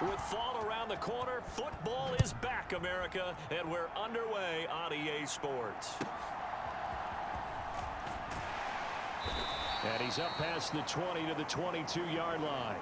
With fall around the corner, football is back, America, and we're underway on EA Sports. And he's up past the 20 to the 22-yard line.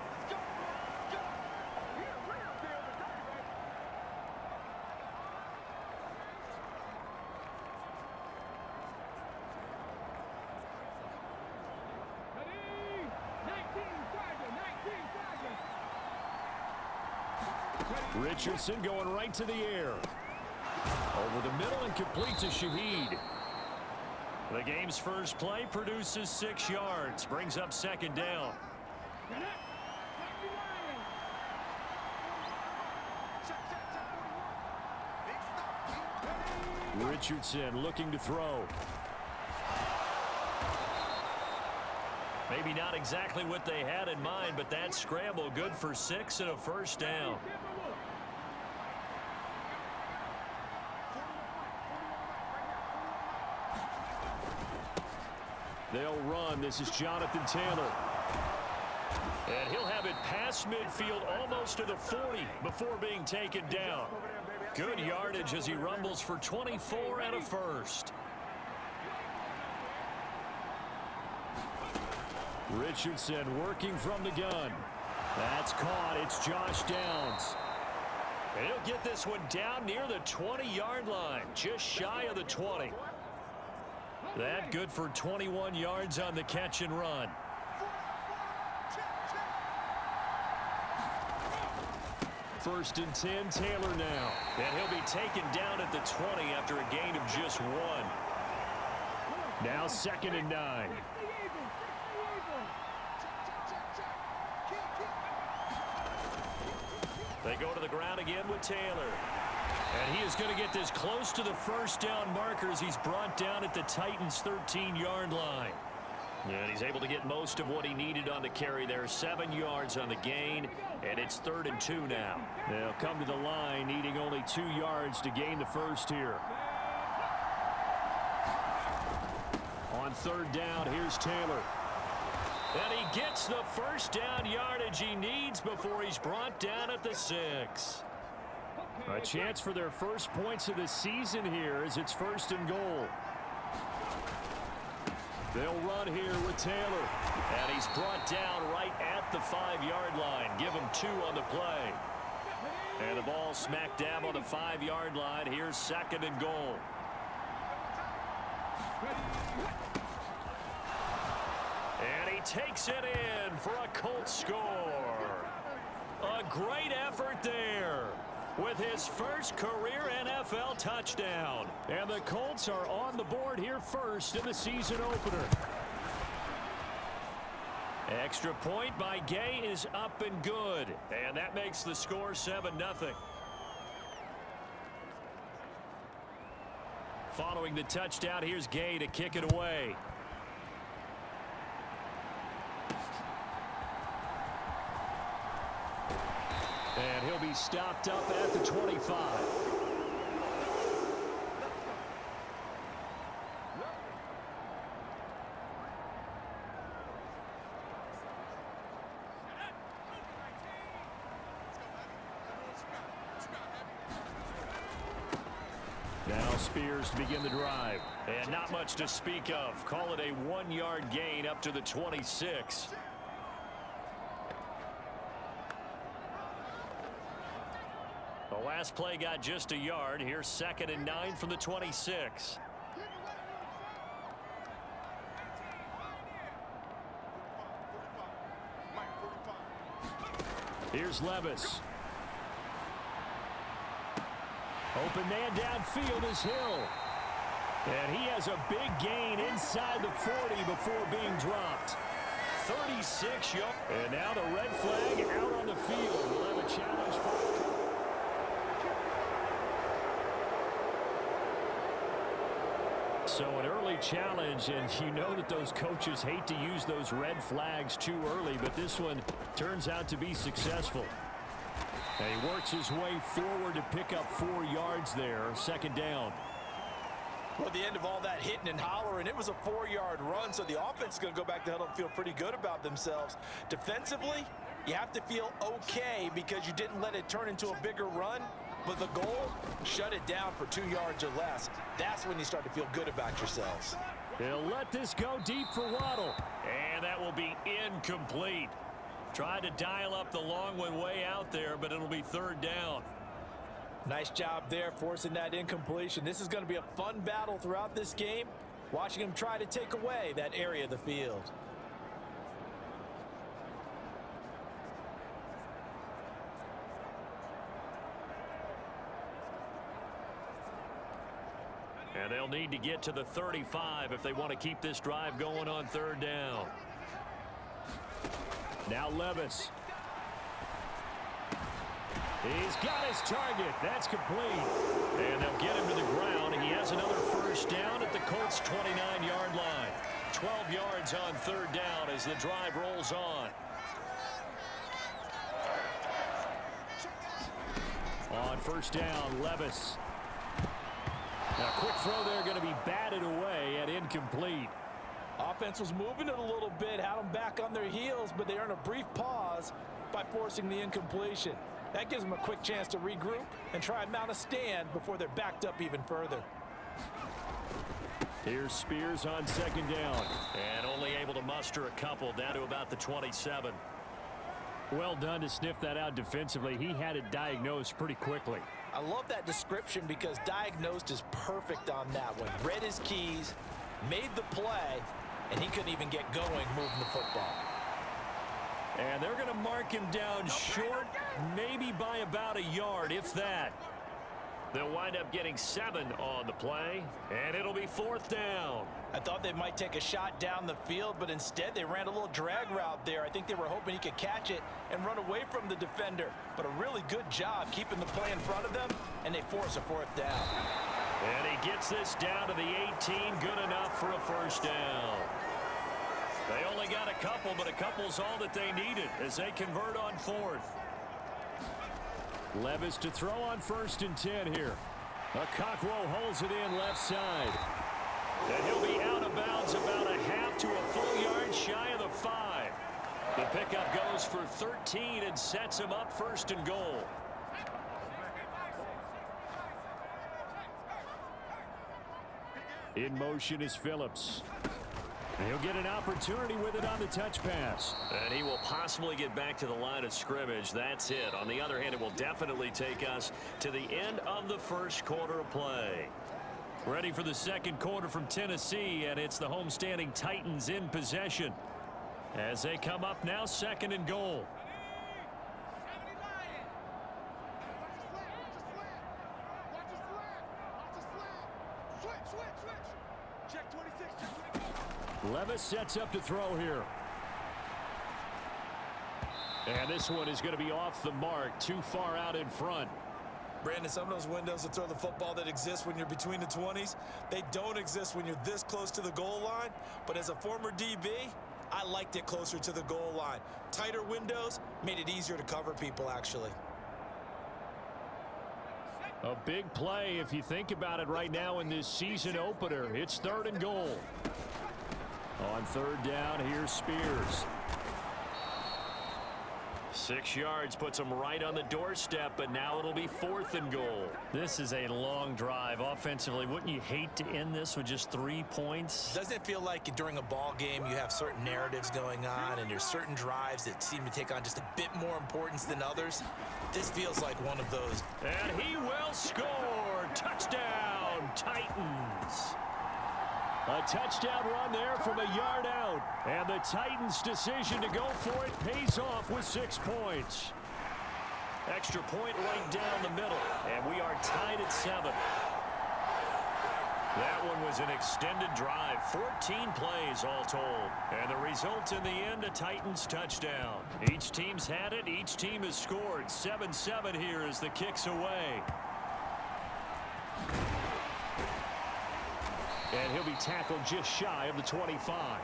Richardson going right to the air. Over the middle and complete to Shaheed. The game's first play produces 6 yards. Brings up second down. Richardson looking to throw. Maybe not exactly what they had in mind, but that scramble good for 6 and a first down. They'll run. This is Jonathan Taylor. And he'll have it past midfield almost to the 40 before being taken down. Good yardage as he rumbles for 24 and a first. Richardson working from the gun. That's caught. It's Josh Downs. And he'll get this one down near the 20-yard line, just shy of the 20. That good for 21 yards on the catch and run. First and 10, Taylor now. And he'll be taken down at the 20 after a gain of just 1. Now second and 9. They go to the ground again with Taylor. And he is going to get this close to the first down markers. He's brought down at the Titans' 13-yard line. And he's able to get most of what he needed on the carry there. 7 yards on the gain, and it's 3rd and 2 now. They'll come to the line needing only 2 yards to gain the first here. On 3rd down, here's Taylor. And he gets the first down yardage he needs before he's brought down at the 6. A chance for their first points of the season here as it's 1st and goal. They'll run here with Taylor. And he's brought down right at the 5-yard line. Give him 2 on the play. And the ball smack dab on the 5-yard line. Here's 2nd and goal. And he takes it in for a Colts score. A great effort there with his first career NFL touchdown. And the Colts are on the board here first in the season opener. Extra point by Gay is up and good. And that makes the score 7-0. Following the touchdown, here's Gay to kick it away. And he'll be stopped up at the 25. Now Spears to begin the drive. And not much to speak of. Call it a 1-yard gain up to the 26. The last play got just a yard. Here's 2nd and 9 from the 26. Here's Levis. Open man downfield is Hill. And he has a big gain inside the 40 before being dropped. 36 yards. And now the red flag out on the field. We'll have a challenge for So an early challenge, and you know that those coaches hate to use those red flags too early, but this one turns out to be successful. And he works his way forward to pick up 4 yards there. 2nd down. Well, the end of all that hitting and hollering, it was a 4-yard run, so the offense is going to go back to huddle and feel pretty good about themselves. Defensively, you have to feel okay because you didn't let it turn into a bigger run, but the goal, shut it down for 2 yards or less. That's when you start to feel good about yourselves. He'll let this go deep for Waddle, and that will be incomplete. Tried to dial up the long one way out there, but it'll be 3rd down. Nice job there forcing that incompletion. This is going to be a fun battle throughout this game, watching him try to take away that area of the field. And they'll need to get to the 35 if they want to keep this drive going on 3rd down. Now Levis. He's got his target. That's complete. And they'll get him to the ground. He has another 1st down at the Colts' 29-yard line. 12 yards on 3rd down as the drive rolls on. On 1st down, Levis. Now, quick throw there going to be batted away and incomplete. Offense was moving it a little bit, had them back on their heels, but they earned a brief pause by forcing the incompletion. That gives them a quick chance to regroup and try and mount a stand before they're backed up even further. Here's Spears on 2nd down. And only able to muster a couple down to about the 27. Well done to sniff that out defensively. He had it diagnosed pretty quickly. I love that description because diagnosed is perfect on that one. Read his keys, made the play, and he couldn't even get going moving the football. And they're going to mark him down short, maybe by about a yard, if that. They'll wind up getting 7 on the play, and it'll be 4th down. I thought they might take a shot down the field, but instead they ran a little drag route there. I think they were hoping he could catch it and run away from the defender. But a really good job keeping the play in front of them, and they force a 4th down. And he gets this down to the 18, good enough for a 1st down. They only got a couple, but a couple's all that they needed as they convert on 4th. Levis to throw on 1st and 10 here. Okakwo holds it in left side. And he'll be out of bounds about a half to a full yard shy of the 5. The pickup goes for 13 and sets him up 1st and goal. In motion is Phillips. He'll get an opportunity with it on the touch pass. And he will possibly get back to the line of scrimmage. That's it. On the other hand, it will definitely take us to the end of the 1st quarter of play. Ready for the 2nd quarter from Tennessee, and it's the homestanding Titans in possession. As they come up now, 2nd and goal. Levis sets up to throw here. And this one is going to be off the mark, too far out in front. Brandon, some of those windows to throw the football that exist when you're between the 20s, they don't exist when you're this close to the goal line. But as a former DB, I liked it closer to the goal line. Tighter windows made it easier to cover people, actually. A big play if you think about it right now in this season opener. It's 3rd and goal. On 3rd down, here's Spears. 6 yards puts him right on the doorstep, but now it'll be 4th and goal. This is a long drive offensively. Wouldn't you hate to end this with just 3 points? Doesn't it feel like during a ball game you have certain narratives going on and there's certain drives that seem to take on just a bit more importance than others? This feels like one of those. And he will score. Touchdown, Titans. A touchdown run there from a yard out. And the Titans' decision to go for it pays off with 6 points. Extra point right down the middle. And we are tied at 7. That one was an extended drive. 14 plays all told. And the result in the end, a Titans touchdown. Each team's had it. Each team has scored. 7-7 here as the kick's away. And he'll be tackled just shy of the 25.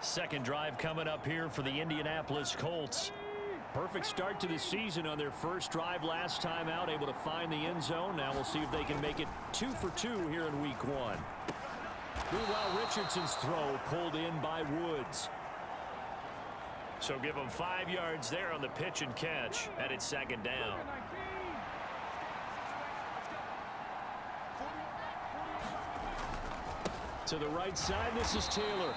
Second drive coming up here for the Indianapolis Colts. Perfect start to the season on their first drive last time out, able to find the end zone. Now we'll see if they can make it 2 for 2 here in week 1. Meanwhile, Richardson's throw pulled in by Woods. So give him 5 yards there on the pitch and catch, and it's second down. To the right side, this is Taylor.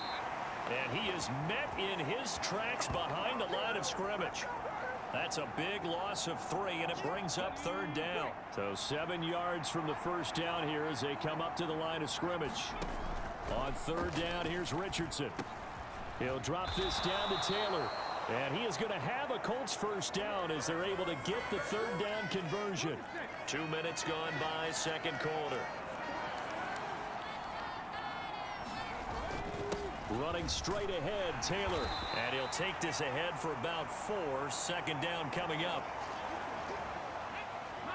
And he is met in his tracks behind the line of scrimmage. That's a big loss of 3, and it brings up third down. So 7 yards from the first down here as they come up to the line of scrimmage. On third down, here's Richardson. He'll drop this down to Taylor. And he is going to have a Colts first down as they're able to get the third down conversion. 2 minutes gone by, second quarter. Running straight ahead, Taylor. And he'll take this ahead for about 4. Second down coming up.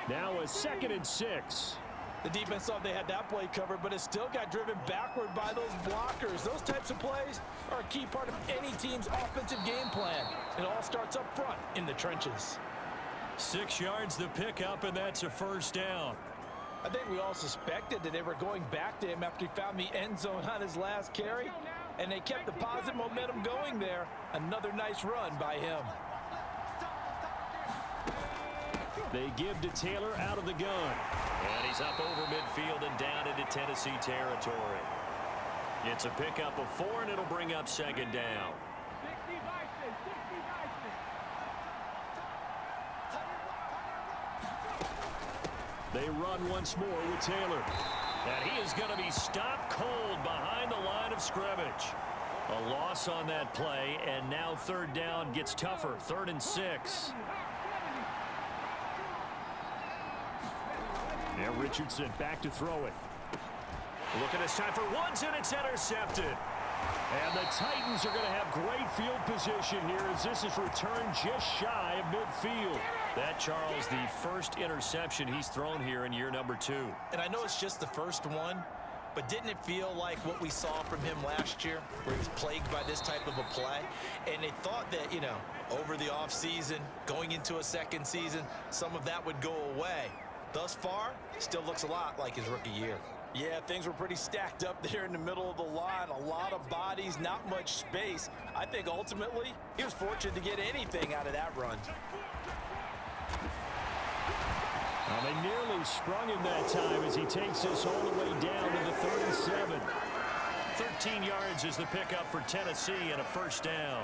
Now a 2nd and 6. The defense thought they had that play covered, but it still got driven backward by those blockers. Those types of plays are a key part of any team's offensive game plan. It all starts up front in the trenches. 6 yards the pickup, and that's a first down. I think we all suspected that they were going back to him after he found the end zone on his last carry, and they kept the positive momentum going there. Another nice run by him. They give to Taylor out of the gun. And he's up over midfield and down into Tennessee territory. It's a pickup of 4, and it'll bring up second down. They run once more with Taylor. And he is going to be stopped cold behind the line of scrimmage. A loss on that play, and now third down gets tougher. 3rd and 6. Now Richardson back to throw it. Look at this time for Woods, and it's intercepted. And the Titans are going to have great field position here as this is returned just shy of midfield. That, Charles, the first interception he's thrown here in year number 2. And I know it's just the first one, but didn't it feel like what we saw from him last year, where he was plagued by this type of a play? And they thought that, you know, over the offseason, going into a second season, some of that would go away. Thus far, still looks a lot like his rookie year. Yeah, things were pretty stacked up there in the middle of the line. A lot of bodies, not much space. I think ultimately he was fortunate to get anything out of that run. Well, they nearly sprung him that time as he takes this all the way down to the 3rd and 7. 13 yards is the pickup for Tennessee and a first down.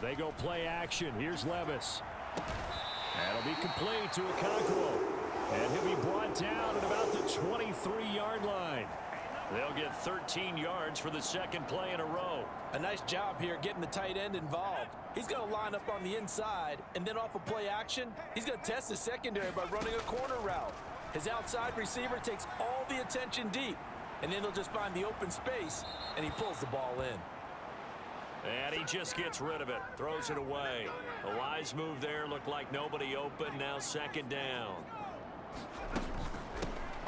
They go play action. Here's Levis. That'll be complete to Okonkwo. And he'll be brought down at about the 23-yard line. They'll get 13 yards for the second play in a row. A nice job here getting the tight end involved. He's going to line up on the inside, and then off of play action, he's going to test the secondary by running a corner route. His outside receiver takes all the attention deep, and then he'll just find the open space, and he pulls the ball in. And he just gets rid of it, throws it away. A wise move there, looked like nobody open, now second down.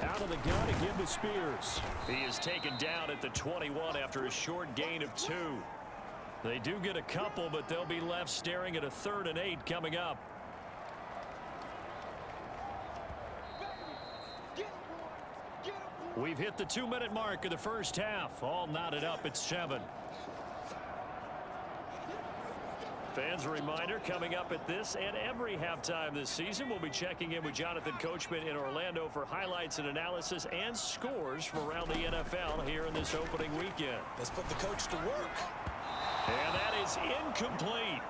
Out of the gun again to Spears. He is taken down at the 21 after a short gain of 2. They do get a couple, but they'll be left staring at a 3rd and 8 coming up. We've hit the 2-minute mark of the first half. All knotted up at 7. Fans, a reminder, coming up at this and every halftime this season, we'll be checking in with Jonathan Coachman in Orlando for highlights and analysis and scores from around the NFL here in this opening weekend. Let's put the coach to work. And that is incomplete.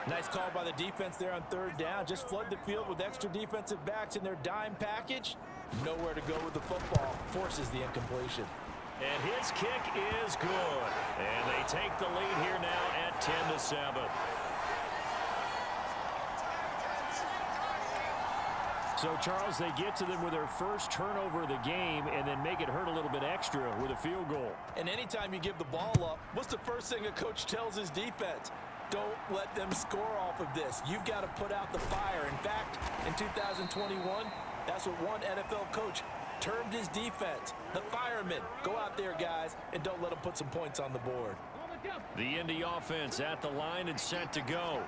Nice call by the defense there on 3rd down. Just flood the field with extra defensive backs in their dime package. Nowhere to go with the football. Forces the incompletion. And his kick is good. And they take the lead here now at 10-7. So, Charles, they get to them with their first turnover of the game and then make it hurt a little bit extra with a field goal. And anytime you give the ball up, what's the first thing a coach tells his defense? Don't let them score off of this. You've got to put out the fire. In fact, in 2021, that's what one NFL coach termed his defense. The firemen. Go out there, guys, and don't let them put some points on the board. The Indy offense at the line and set to go.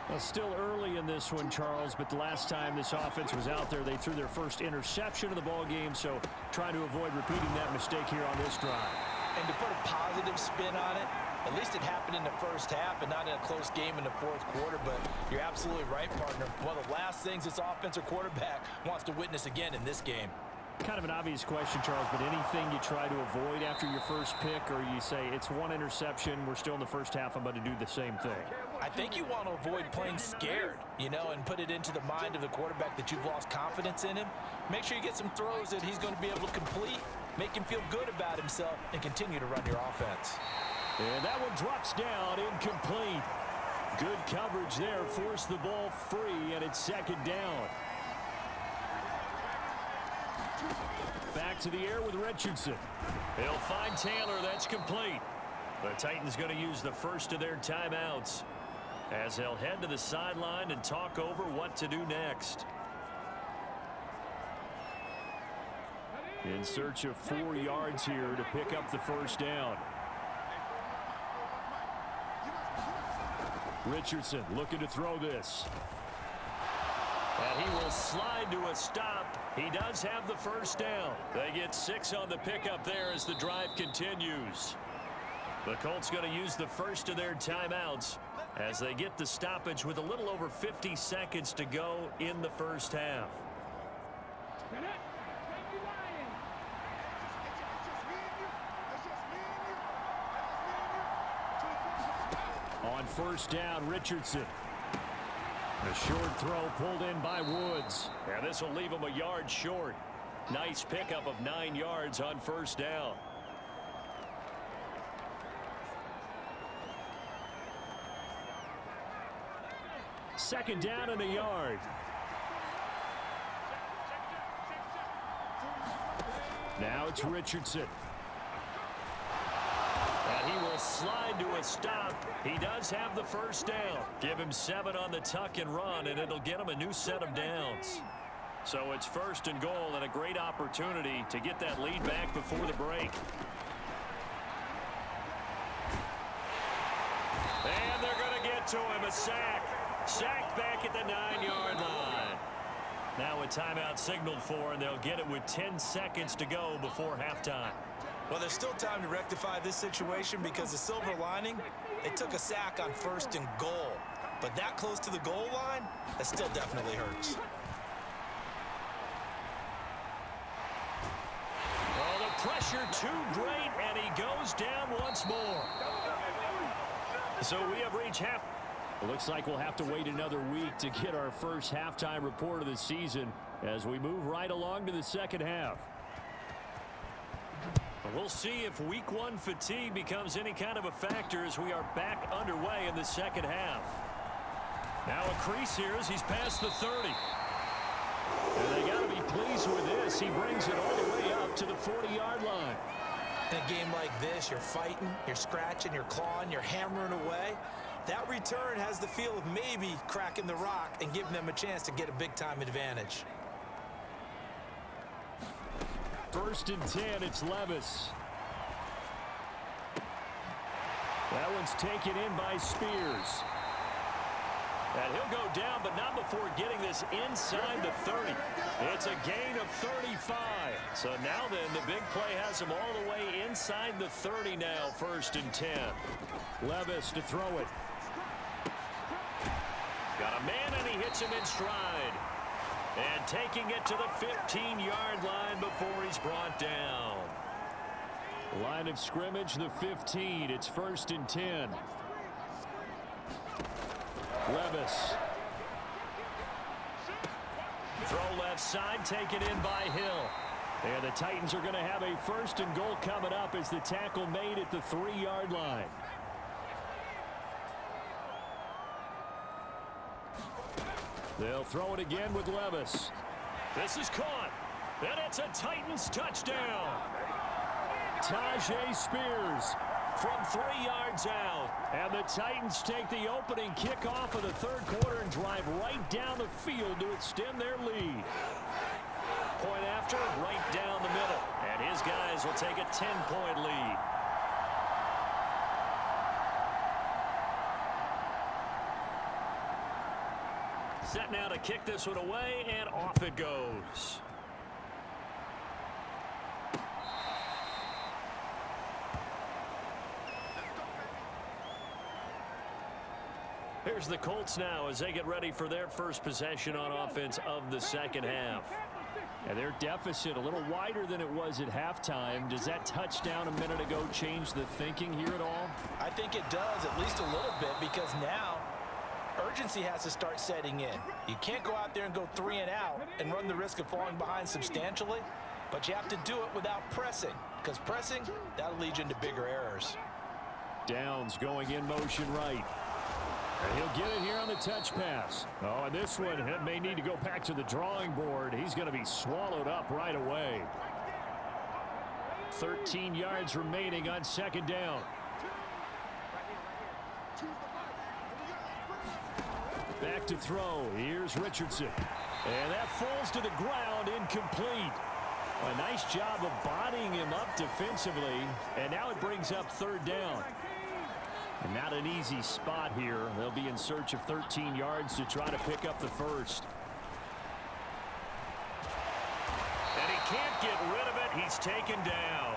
Well, still early in this one, Charles, but the last time this offense was out there, they threw their first interception of the ball game, so trying to avoid repeating that mistake here on this drive. And to put a positive spin on it, at least it happened in the first half and not in a close game in the fourth quarter, but you're absolutely right, partner. One of the last things this offensive quarterback wants to witness again in this game. Kind of an obvious question, Charles, but anything you try to avoid after your first pick, or you say it's one interception, we're still in the first half, I'm going to do the same thing? I think you want to avoid playing scared, you know, and put it into the mind of the quarterback that you've lost confidence in him. Make sure you get some throws that he's going to be able to complete, make him feel good about himself, and continue to run your offense. And that one drops down, incomplete. Good coverage there, forced the ball free, and it's second down. Back to the air with Richardson. He'll find Taylor. That's complete. The Titans going to use the first of their timeouts as they'll head to the sideline and talk over what to do next. In search of 4 yards here to pick up the first down. Richardson looking to throw this. And he will slide to a stop. He does have the first down. They get 6 on the pickup there as the drive continues. The Colts going to use the first of their timeouts as they get the stoppage with a little over 50 seconds to go in the first half. On first down, Richardson. A short throw pulled in by Woods. And this will leave him a yard short. Nice pickup of 9 yards on first down. Second down and a yard. Now it's Richardson. And he will slide to a stop. He does have the first down. Give him 7 on the tuck and run, and it'll get him a new set of downs. So it's first and goal, and a great opportunity to get that lead back before the break. And they're going to get to him, a sack. Sack back at the 9-yard line. Now a timeout signaled for, and they'll get it with 10 seconds to go before halftime. Well, there's still time to rectify this situation because the silver lining, they took a sack on first and goal. But that close to the goal line, that still definitely hurts. Well, the pressure too great, and he goes down once more. So we have reached half. It looks like we'll have to wait another week to get our first halftime report of the season as we move right along to the second half. We'll see if week 1 fatigue becomes any kind of a factor as we are back underway in the second half. Now a crease here as he's past the 30. And they got to be pleased with this. He brings it all the way up to the 40-yard line. In a game like this, you're fighting, you're scratching, you're clawing, you're hammering away. That return has the feel of maybe cracking the rock and giving them a chance to get a big-time advantage. First and 10, it's Levis. That one's taken in by Spears. And he'll go down, but not before getting this inside the 30. It's a gain of 35. So now then, the big play has him all the way inside the 30 now, first and 10. Levis to throw it. Got a man, and he hits him in stride. And taking it to the 15-yard line before he's brought down. Line of scrimmage, the 15. It's first and 10. Levis. Throw left side, taken in by Hill. And the Titans are going to have a first and goal coming up as the tackle made at the 3-yard line. They'll throw it again with Levis. This is caught. And it's a Titans touchdown. Tajay Spears from 3 yards out. And the Titans take the opening kickoff of the third quarter and drive right down the field to extend their lead. Point after, right down the middle. And his guys will take a 10-point lead. Set now to kick this one away, and off it goes. Here's the Colts now as they get ready for their first possession on offense of the second half. And their deficit a little wider than it was at halftime. Does that touchdown a minute ago change the thinking here at all? I think it does, at least a little bit, because now urgency has to start setting in. You can't go out there and go 3 and out and run the risk of falling behind substantially, but you have to do it without pressing, because pressing, that'll lead you into bigger errors. Downs going in motion right. And he'll get it here on the touch pass. Oh, and this one may need to go back to the drawing board. He's going to be swallowed up right away. 13 yards remaining on second down. Back to throw. Here's Richardson. And that falls to the ground, incomplete. A nice job of bodying him up defensively. And now it brings up third down. And not an easy spot here. They'll be in search of 13 yards to try to pick up the first. And he can't get rid of it. He's taken down.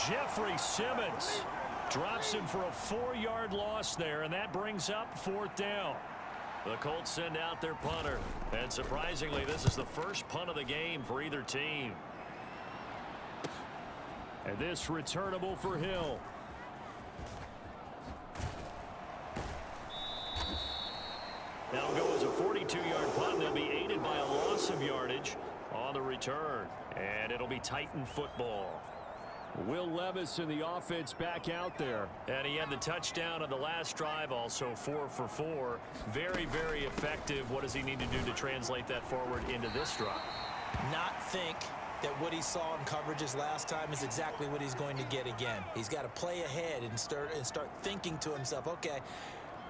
Jeffrey Simmons drops him for a 4-yard loss there, and that brings up fourth down. The Colts send out their punter. And surprisingly, this is the first punt of the game for either team. And this returnable for Hill. That'll go as a 42-yard punt. They'll be aided by a loss of yardage on the return. And it'll be Titan football. Will Levis in the offense back out there. And he had the touchdown on the last drive, also 4 for 4. Very, very effective. What does he need to do to translate that forward into this drive? Not think that what he saw in coverages last time is exactly what he's going to get again. He's got to play ahead and start thinking to himself, okay,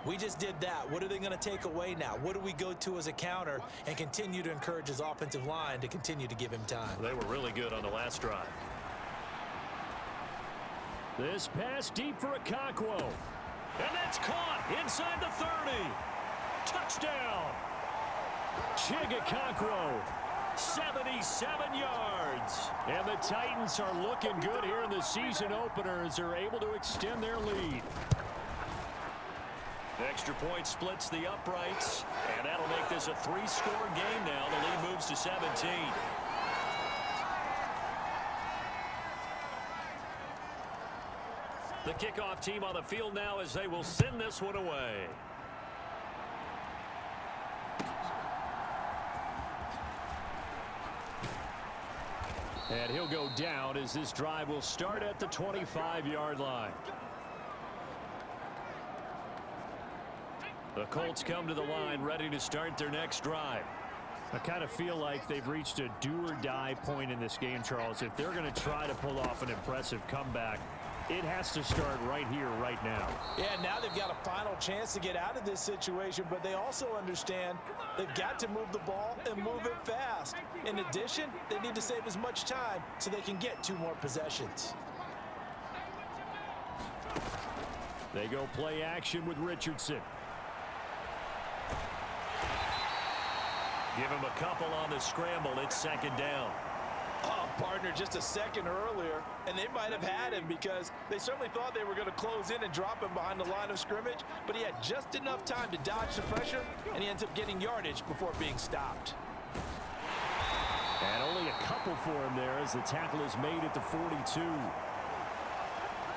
we just did that. What are they going to take away now? What do we go to as a counter? And continue to encourage his offensive line to continue to give him time. They were really good on the last drive. This pass deep for Okonkwo. And that's caught inside the 30. Touchdown. Chig Okonkwo, 77 yards. And the Titans are looking good here in the season opener as they're able to extend their lead. Extra point splits the uprights, and that'll make this a 3-score game now. The lead moves to 17. The kickoff team on the field now as they will send this one away. And he'll go down as this drive will start at the 25-yard line. The Colts come to the line ready to start their next drive. I kind of feel like they've reached a do-or-die point in this game, Charles. If they're going to try to pull off an impressive comeback, it has to start right here, right now. Yeah, now they've got a final chance to get out of this situation, but they also understand they've got to move the ball and move it fast. In addition, they need to save as much time so they can get 2 more possessions. They go play action with Richardson. Give him a couple on the scramble. It's second down. Oh, partner, just a second earlier, and they might have had him because they certainly thought they were going to close in and drop him behind the line of scrimmage, but he had just enough time to dodge the pressure, and he ends up getting yardage before being stopped. And only a couple for him there as the tackle is made at the 42.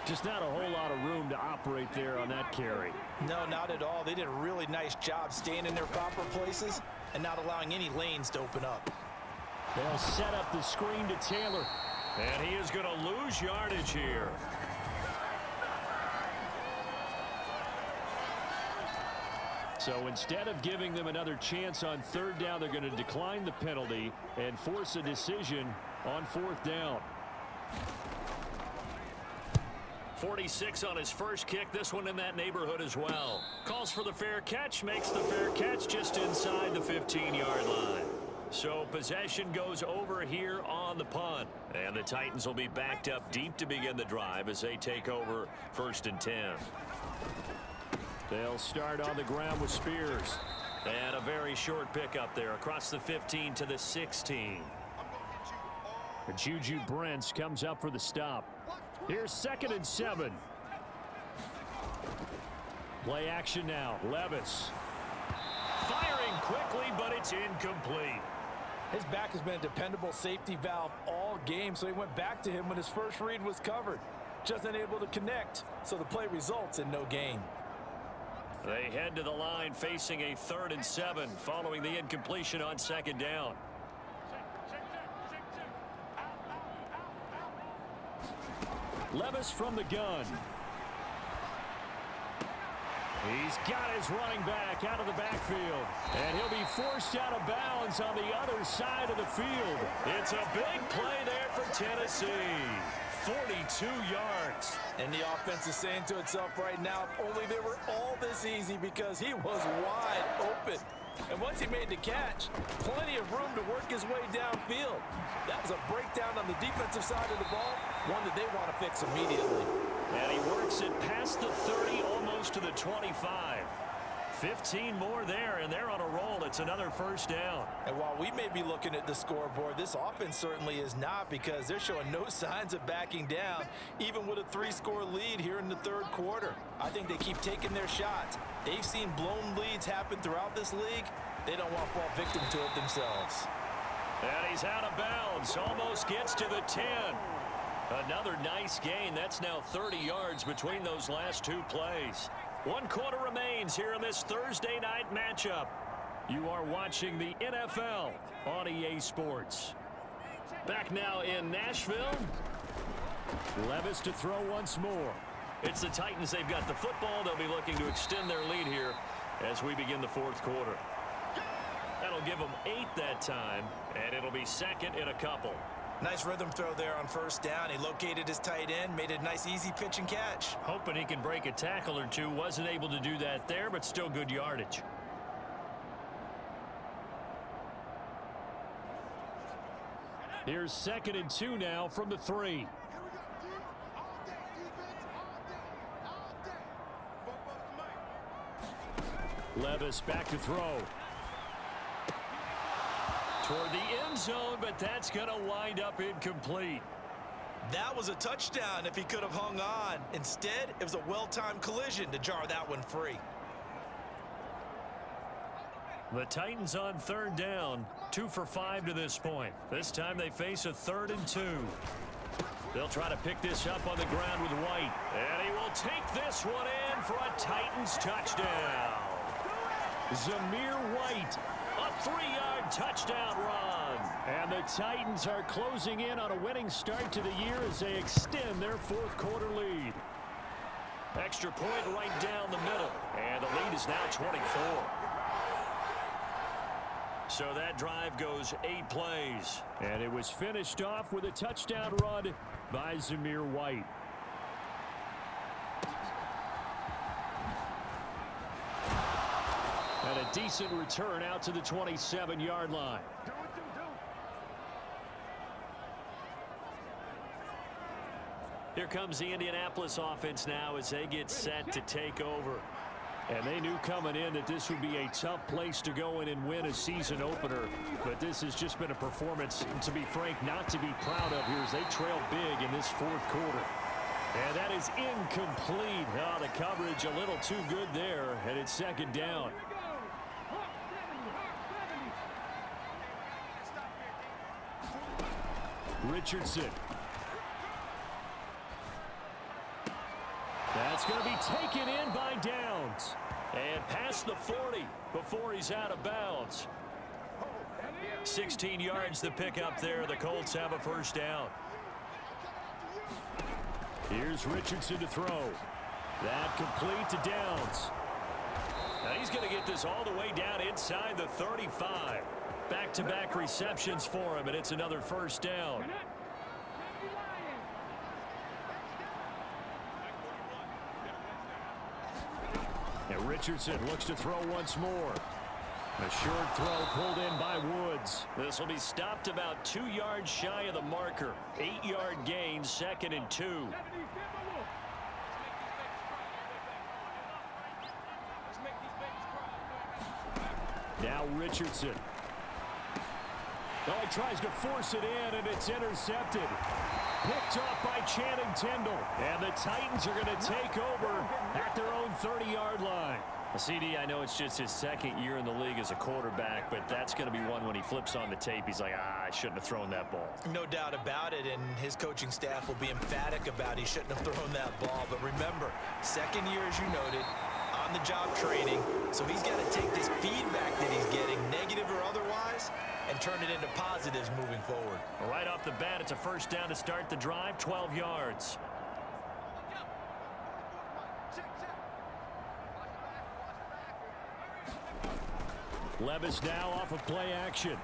Just not a whole lot of room to operate there on that carry. No, not at all. They did a really nice job staying in their proper places and not allowing any lanes to open up. They'll set up the screen to Taylor. And he is going to lose yardage here. So instead of giving them another chance on third down, they're going to decline the penalty and force a decision on fourth down. 46 on his first kick. This one in that neighborhood as well. Calls for the fair catch, makes the fair catch just inside the 15-yard line. So possession goes over here on the punt. And the Titans will be backed up deep to begin the drive as they take over 1st and 10. They'll start on the ground with Spears. And a very short pickup there across the 15 to the 16. Juju Brents comes up for the stop. Here's 2nd and 7. Play action now. Levis. Firing quickly, but it's incomplete. His back has been a dependable safety valve all game, so he went back to him when his first read was covered. Just unable to connect, so the play results in no gain. They head to the line facing a 3rd and 7 following the incompletion on 2nd down. Levis from the gun. He's got his running back out of the backfield. And he'll be forced out of bounds on the other side of the field. It's a big play there for Tennessee. 42 yards. And the offense is saying to itself right now, if only they were all this easy, because he was wide open. And once he made the catch, plenty of room to work his way downfield. That was a breakdown on the defensive side of the ball, one that they want to fix immediately. And he works it past the 30, almost to the 25. 15 more there, and they're on a roll. It's another 1st down. And while we may be looking at the scoreboard, this offense certainly is not, because they're showing no signs of backing down, even with a 3-score lead here in the 3rd quarter. I think they keep taking their shots. They've seen blown leads happen throughout this league. They don't want to fall victim to it themselves. And he's out of bounds. Almost gets to the 10. Another nice gain. That's now 30 yards between those last 2 plays. 1 quarter remains here in this Thursday night matchup. You are watching the NFL on EA Sports. Back now in Nashville. Levis to throw once more. It's the Titans. They've got the football. They'll be looking to extend their lead here as we begin the 4th quarter. That'll give them 8 that time, and it'll be 2nd in a couple. Nice rhythm throw there on 1st down. He located his tight end, made a nice easy pitch and catch. Hoping he can break a tackle or two. Wasn't able to do that there, but still good yardage. Here's 2nd and 2 now from the 3. Levis back to throw. Toward the end zone, but that's going to wind up incomplete. That was a touchdown if he could have hung on. Instead, it was a well-timed collision to jar that one free. The Titans on 3rd down, 2 for 5 to this point. This time they face a 3rd and 2. They'll try to pick this up on the ground with White. And he will take this one in for a Titans touchdown. Zamir White. A 3-yard touchdown run. And the Titans are closing in on a winning start to the year as they extend their 4th quarter lead. Extra point right down the middle. And the lead is now 24. So that drive goes 8 plays. And it was finished off with a touchdown run by Zamir White. And a decent return out to the 27-yard line. Here comes the Indianapolis offense now as they get set to take over. And they knew coming in that this would be a tough place to go in and win a season opener. But this has just been a performance, to be frank, not to be proud of here as they trail big in this 4th quarter. And that is incomplete. Oh, the coverage a little too good there, and it's 2nd down. Richardson. That's going to be taken in by Downs. And past the 40 before he's out of bounds. 16 yards to pick up there. The Colts have a 1st down. Here's Richardson to throw. That complete to Downs. Now he's going to get this all the way down inside the 35. Back-to-back receptions for him, and it's another 1st down. And Richardson looks to throw once more. A short throw pulled in by Woods. This will be stopped about 2 yards shy of the marker. 8-yard gain, 2nd and 2. Now Richardson. Oh, he tries to force it in, and it's intercepted. Picked off by Channing Tindall. And the Titans are going to take over at their own 30-yard line. CD, I know it's just his 2nd year in the league as a quarterback, but that's going to be one when he flips on the tape. He's like, I shouldn't have thrown that ball. No doubt about it, and his coaching staff will be emphatic about he shouldn't have thrown that ball. But remember, 2nd year, as you noted, on-the-job training, so he's got to take this feedback that he's getting, negative or otherwise, and turn it into positives moving forward. Right off the bat, it's a first down to start the drive, 12 yards. Levis now off of play action.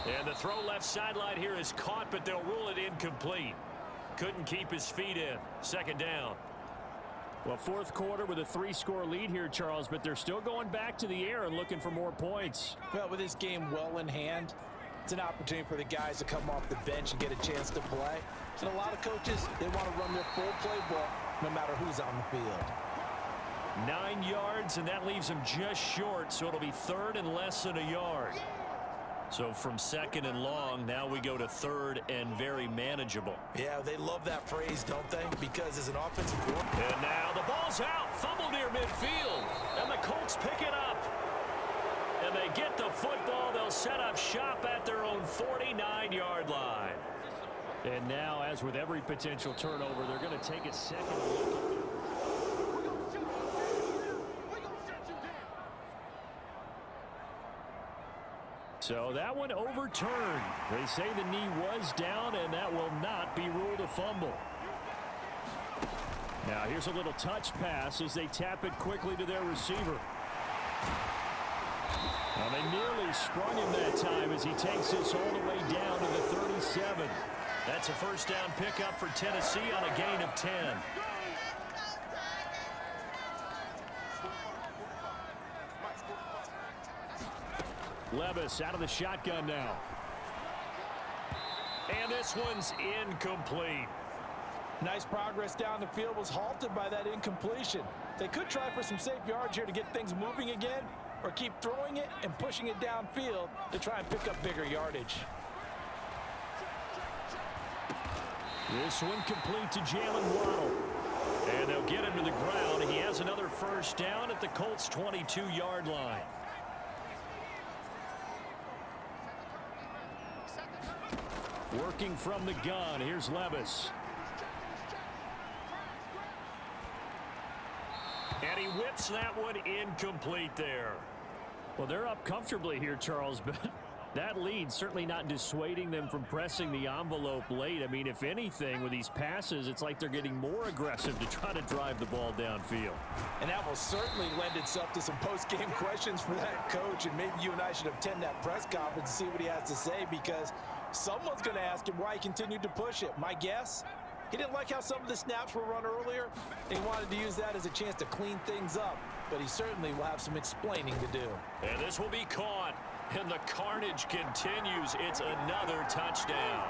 And the throw left sideline here is caught, but they'll rule it incomplete. Couldn't keep his feet in. 2nd down. Well, 4th quarter with a 3-score lead here, Charles, but they're still going back to the air and looking for more points. Well, with this game well in hand, it's an opportunity for the guys to come off the bench and get a chance to play. And a lot of coaches, they want to run their full playbook no matter who's on the field. 9 yards, and that leaves him just short, so it'll be 3rd and less than a yard. So from 2nd and long, now we go to 3rd and very manageable. Yeah, they love that phrase, don't they? Because as an offensive coordinator. And now the ball's out. Fumble near midfield. And the Colts pick it up. And they get the football. They'll set up shop at their own 49-yard line. And now, as with every potential turnover, they're going to take a second look. So that one overturned. They say the knee was down, and that will not be ruled a fumble. Now here's a little touch pass as they tap it quickly to their receiver. Now they nearly sprung him that time as he takes this all the way down to the 37. That's a first down pickup for Tennessee on a gain of 10. Levis out of the shotgun now. And this one's incomplete. Nice progress down the field was halted by that incompletion. They could try for some safe yards here to get things moving again, or keep throwing it and pushing it downfield to try and pick up bigger yardage. This one complete to Jalen Waddle. And they'll get him to the ground. He has another first down at the Colts' 22-yard line. Working from the gun, here's Levis. And he whips that one incomplete there. Well, they're up comfortably here, Charles, but that lead certainly not dissuading them from pressing the envelope late. I mean, if anything, with these passes, it's like they're getting more aggressive to try to drive the ball downfield. And that will certainly lend itself to some post-game questions for that coach, and maybe you and I should attend that press conference and see what he has to say, because someone's going to ask him why he continued to push it. My guess, he didn't like how some of the snaps were run earlier, and he wanted to use that as a chance to clean things up, but he certainly will have some explaining to do. And this will be caught, and the carnage continues. It's another touchdown.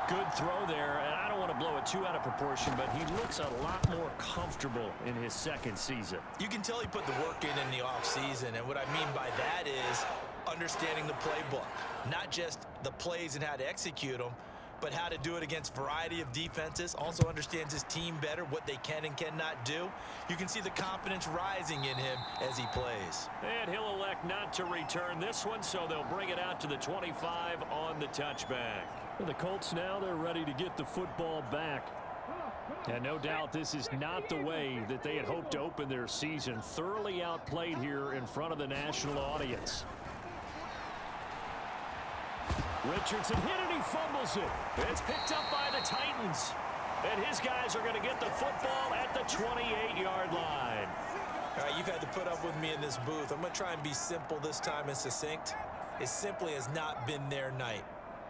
Good throw there, and I don't want to blow it too out of proportion, but he looks a lot more comfortable in his 2nd season. You can tell he put the work in the offseason, and what I mean by that is understanding the playbook, not just the plays and how to execute them, but how to do it against a variety of defenses. Also understands his team better, what they can and cannot do. You can see the confidence rising in him as he plays. And he'll elect not to return this one, so they'll bring it out to the 25 on the touchback. Well, the Colts now, they're ready to get the football back. And no doubt this is not the way that they had hoped to open their season. Thoroughly outplayed here in front of the national audience. Richardson hit it, he fumbles it. It's picked up by the Titans. And his guys are going to get the football at the 28-yard line. All right, you've had to put up with me in this booth. I'm going to try and be simple this time and succinct. It simply has not been their night.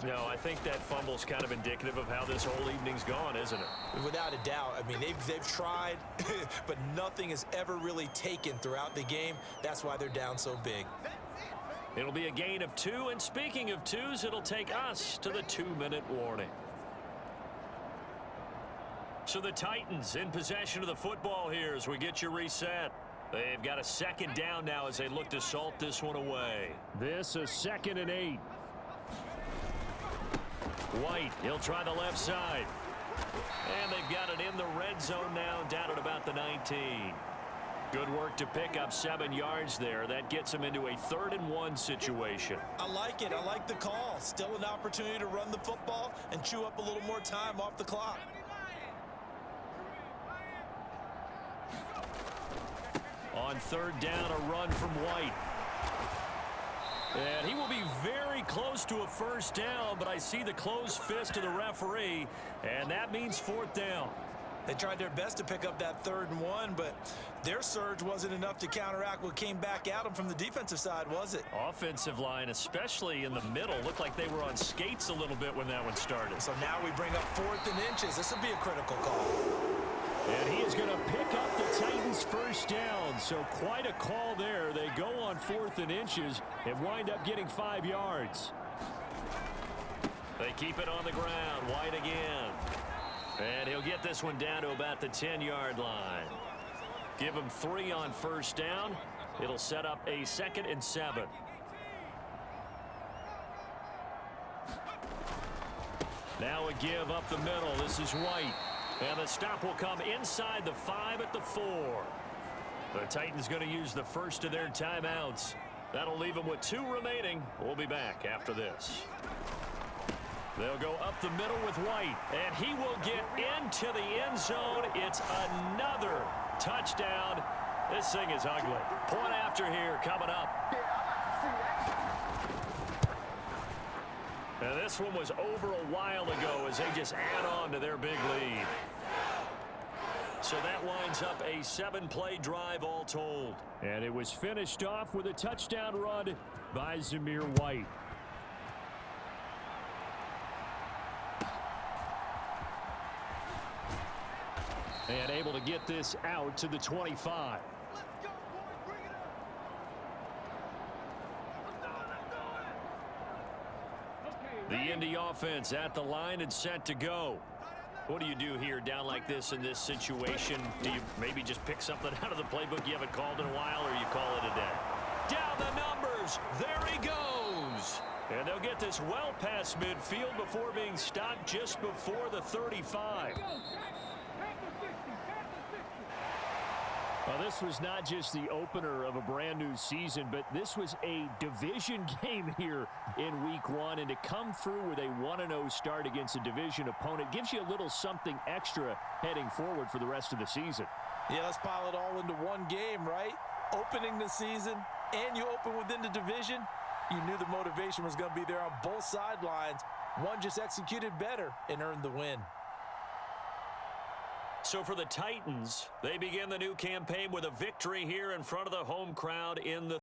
No, I think that fumble's kind of indicative of how this whole evening's gone, isn't it? Without a doubt. I mean, they've tried, but nothing has ever really taken throughout the game. That's why they're down so big. It'll be a gain of 2, and speaking of 2s, it'll take us to the 2-minute warning. So the Titans in possession of the football here as we get you reset. They've got a second down now as they look to salt this one away. This is 2nd and 8. White, he'll try the left side. And they've got it in the red zone now, down at about the 19. Good work to pick up 7 yards there. That gets them into a 3rd and 1 situation. I like it. I like the call. Still an opportunity to run the football and chew up a little more time off the clock. On 3rd down, a run from White. And he will be very close to a first down, but I see the closed fist of the referee, and that means 4th down. They tried their best to pick up that 3rd and 1, but their surge wasn't enough to counteract what came back at them from the defensive side, was it? Offensive line, especially in the middle, looked like they were on skates a little bit when that one started. So now we bring up 4th and inches. This will be a critical call. And he is going to pick up the Titans' first down. So quite a call there. They go on 4th and inches and wind up getting 5 yards. They keep it on the ground. White again. And he'll get this one down to about the 10-yard line. Give him 3 on first down. It'll set up a 2nd and 7. Now a give up the middle. This is White. And the stop will come inside the 5 at the 4. The Titans going to use the first of their timeouts. That'll leave them with 2 remaining. We'll be back after this. They'll go up the middle with White, and he will get into the end zone. It's another touchdown. This thing is ugly. Point after here coming up. Now this one was over a while ago as they just add on to their big lead. So that winds up a 7-play drive all told. And it was finished off with a touchdown run by Zamir White. And able to get this out to the 25. The Indy offense at the line and set to go. What do you do here down like this in this situation? Do you maybe just pick something out of the playbook you haven't called in a while, or you call it a day? Down the numbers. There he goes. And they'll get this well past midfield before being stopped just before the 35. Well, this was not just the opener of a brand new season, but this was a division game here in week 1. And to come through with a 1-0 start against a division opponent gives you a little something extra heading forward for the rest of the season. Yeah, let's pile it all into one game, right? Opening the season, and you open within the division. You knew the motivation was going to be there on both sidelines. One just executed better and earned the win. So for the Titans, they begin the new campaign with a victory here in front of the home crowd in the